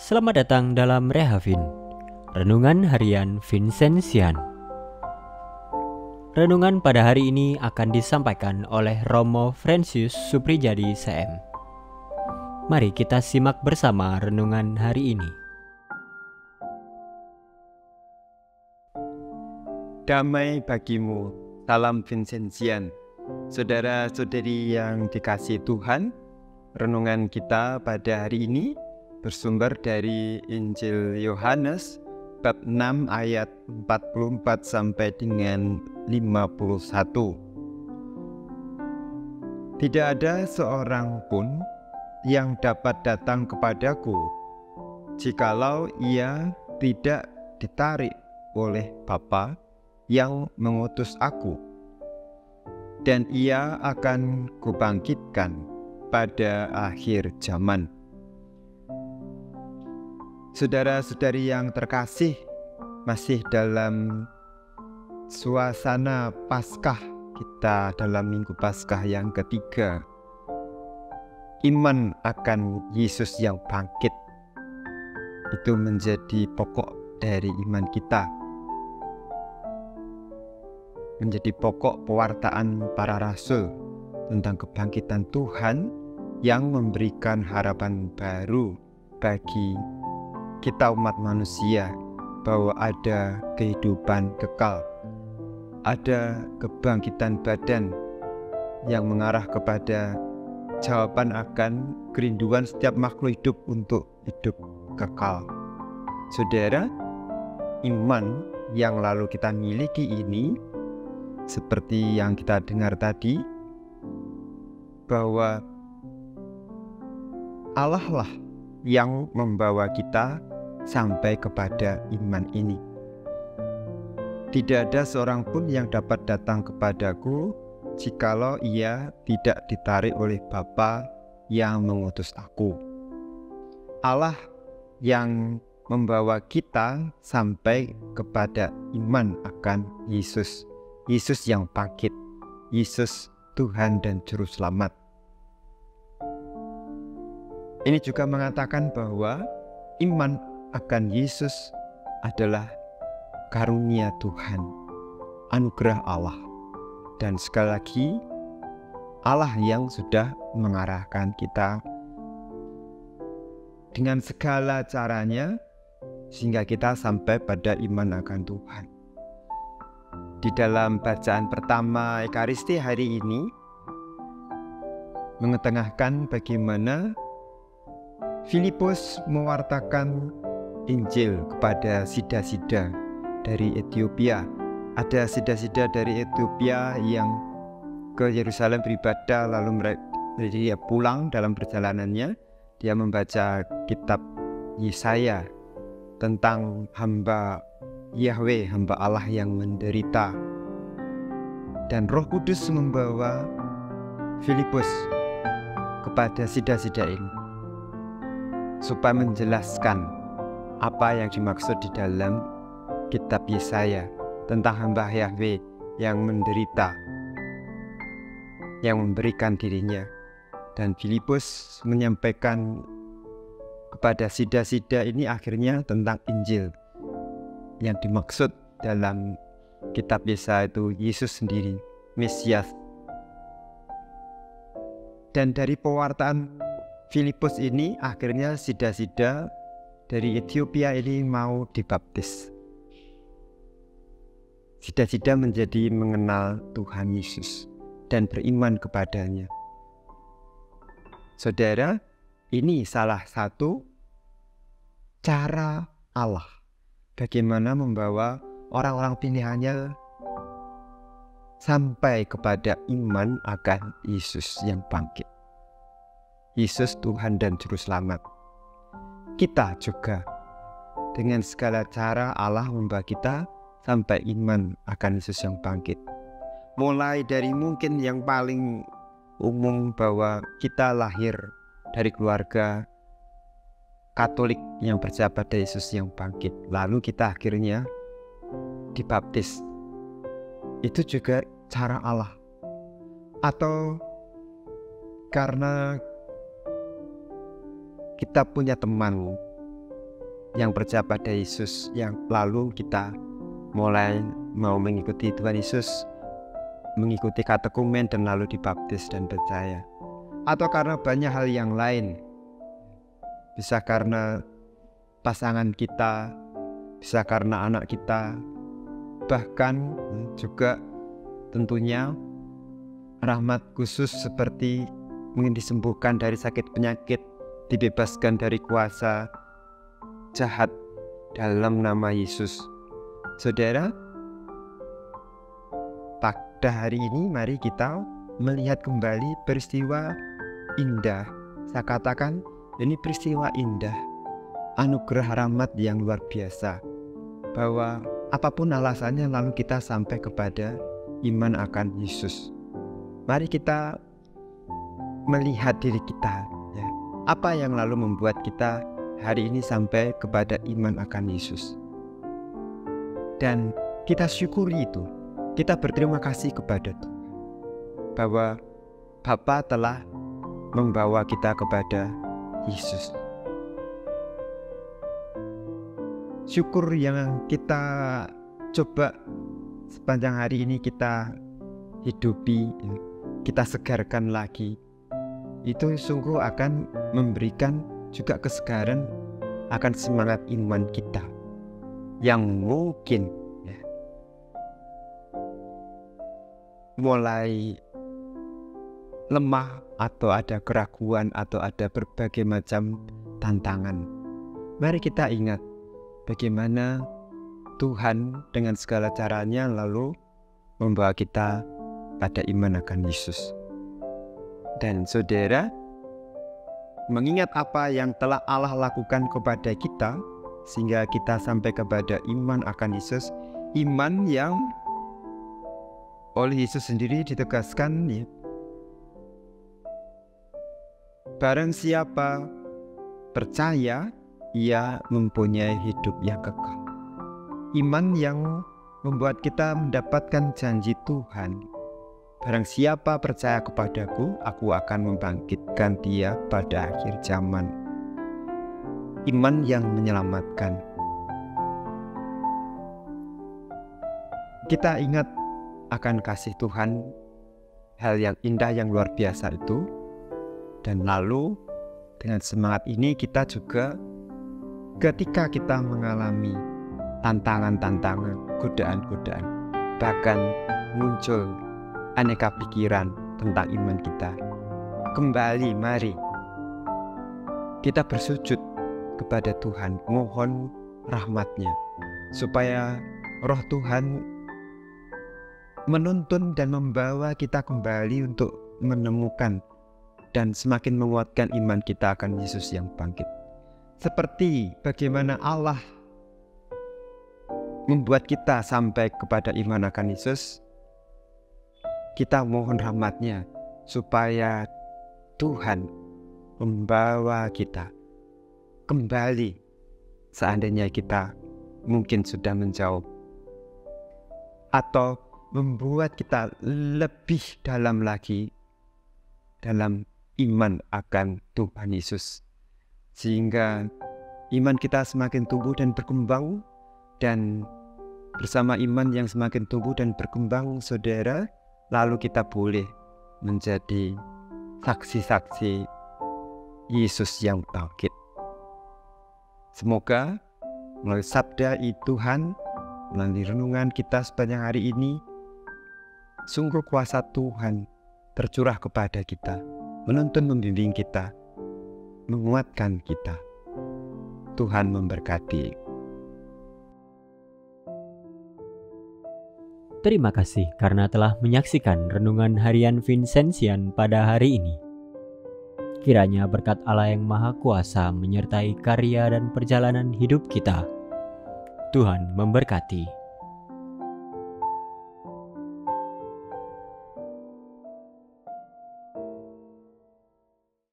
Selamat datang dalam Rehavin, Renungan Harian Vincentian. Renungan pada hari ini akan disampaikan oleh Romo Francius Suprijadi CM. Mari kita simak bersama renungan hari ini. Damai bagimu, salam Vincentian. Saudara-saudari yang dikasihi Tuhan, renungan kita pada hari ini bersumber dari Injil Yohanes bab 6 ayat 44 sampai dengan 51. Tidak ada seorang pun yang dapat datang kepadaku jikalau ia tidak ditarik oleh Bapa yang mengutus aku, dan ia akan kubangkitkan pada akhir zaman. Saudara-saudari yang terkasih, masih dalam suasana Paskah, kita dalam Minggu Paskah yang ketiga. Iman akan Yesus yang bangkit itu menjadi pokok dari iman kita, menjadi pokok pewartaan para rasul tentang kebangkitan Tuhan yang memberikan harapan baru bagi kita umat manusia, bahwa ada kehidupan kekal, ada kebangkitan badan yang mengarah kepada jawaban akan kerinduan setiap makhluk hidup untuk hidup kekal. Saudara, iman yang lalu kita miliki ini, seperti yang kita dengar tadi, bahwa Allah lah yang membawa kita sampai kepada iman ini. Tidak ada seorang pun yang dapat datang kepadaku jikalau ia tidak ditarik oleh Bapa yang mengutus aku. Allah yang membawa kita sampai kepada iman akan Yesus. Yesus yang bangkit, Yesus Tuhan dan Juru Selamat. Ini juga mengatakan bahwa iman akan Yesus adalah karunia Tuhan, anugerah Allah. Dan sekali lagi, Allah yang sudah mengarahkan kita dengan segala caranya sehingga kita sampai pada iman akan Tuhan. Di dalam bacaan pertama Ekaristi hari ini mengetengahkan bagaimana Filipus mewartakan Injil kepada sida-sida dari Ethiopia. Ada sida-sida dari Ethiopia yang ke Yerusalem beribadah, lalu dia pulang dalam perjalanannya. Dia membaca kitab Yesaya tentang hamba Yahweh, hamba Allah yang menderita. Dan Roh Kudus membawa Filipus kepada sida-sida ini supaya menjelaskan apa yang dimaksud di dalam kitab Yesaya tentang hamba Yahweh yang menderita, yang memberikan dirinya. Dan Filipus menyampaikan kepada sida-sida ini akhirnya tentang Injil yang dimaksud dalam kitab Yesaya itu Yesus sendiri, Mesias. Dan dari pewartaan Filipus ini akhirnya sida-sida dari Ethiopia ini mau dibaptis. Sida-sida menjadi mengenal Tuhan Yesus dan beriman kepadanya. Saudara, ini salah satu cara Allah bagaimana membawa orang-orang pilihannya sampai kepada iman akan Yesus yang bangkit. Yesus Tuhan dan Juru Selamat. Kita juga dengan segala cara Allah membawa kita sampai iman akan Yesus yang bangkit. Mulai dari mungkin yang paling umum bahwa kita lahir dari keluarga Katolik yang percaya pada Yesus yang bangkit. Lalu kita akhirnya dibaptis. Itu juga cara Allah. Atau karena kita punya teman yang percaya pada Yesus, yang lalu kita mulai mau mengikuti Tuhan Yesus, mengikuti katekumen dan lalu dibaptis dan percaya. Atau karena banyak hal yang lain, bisa karena pasangan kita, bisa karena anak kita, bahkan juga tentunya rahmat khusus seperti mungkin disembuhkan dari sakit penyakit, dibebaskan dari kuasa jahat dalam nama Yesus. Saudara, pada hari ini mari kita melihat kembali peristiwa indah. Saya katakan ini peristiwa indah, anugerah rahmat yang luar biasa, bahwa apapun alasannya lalu kita sampai kepada iman akan Yesus. Mari kita melihat diri kita, ya. Apa yang lalu membuat kita hari ini sampai kepada iman akan Yesus. Dan kita syukuri itu. Kita berterima kasih kepada Tuhan bahwa Bapa telah membawa kita kepada Yesus. Syukur yang kita coba sepanjang hari ini kita hidupi, kita segarkan lagi, itu sungguh akan memberikan juga kesegaran akan semangat iman kita yang mungkin mulai lemah atau ada keraguan atau ada berbagai macam tantangan. Mari kita ingat bagaimana Tuhan dengan segala caranya lalu membawa kita pada iman akan Yesus. Dan saudara, mengingat apa yang telah Allah lakukan kepada kita sehingga kita sampai kepada iman akan Yesus, iman yang oleh Yesus sendiri ditegaskan, ya, barang siapa percaya, ia mempunyai hidup yang kekal. Iman yang membuat kita mendapatkan janji Tuhan. Barang siapa percaya kepadaku, aku akan membangkitkan dia pada akhir zaman. Iman yang menyelamatkan. Kita ingat akan kasih Tuhan, hal yang indah yang luar biasa itu. Dan lalu dengan semangat ini kita juga ketika kita mengalami tantangan-tantangan, godaan-godaan, bahkan muncul aneka pikiran tentang iman kita, kembali mari kita bersujud kepada Tuhan, mohon rahmat-Nya supaya roh Tuhan menuntun dan membawa kita kembali untuk menemukan dan semakin menguatkan iman kita akan Yesus yang bangkit. Seperti bagaimana Allah membuat kita sampai kepada iman akan Yesus, kita mohon rahmat-Nya supaya Tuhan membawa kita kembali seandainya kita mungkin sudah menjauh, atau membuat kita lebih dalam lagi dalam iman akan Tuhan Yesus, sehingga iman kita semakin tumbuh dan berkembang. Dan bersama iman yang semakin tumbuh dan berkembang, saudara, lalu kita boleh menjadi saksi-saksi Yesus yang bangkit. Semoga melalui sabda Tuhan, melalui renungan kita sepanjang hari ini, sungguh kuasa Tuhan tercurah kepada kita, menuntun membimbing kita, menguatkan kita. Tuhan memberkati. Terima kasih karena telah menyaksikan Renungan Harian Vincentian pada hari ini. Kiranya berkat Allah yang Maha Kuasa menyertai karya dan perjalanan hidup kita. Tuhan memberkati.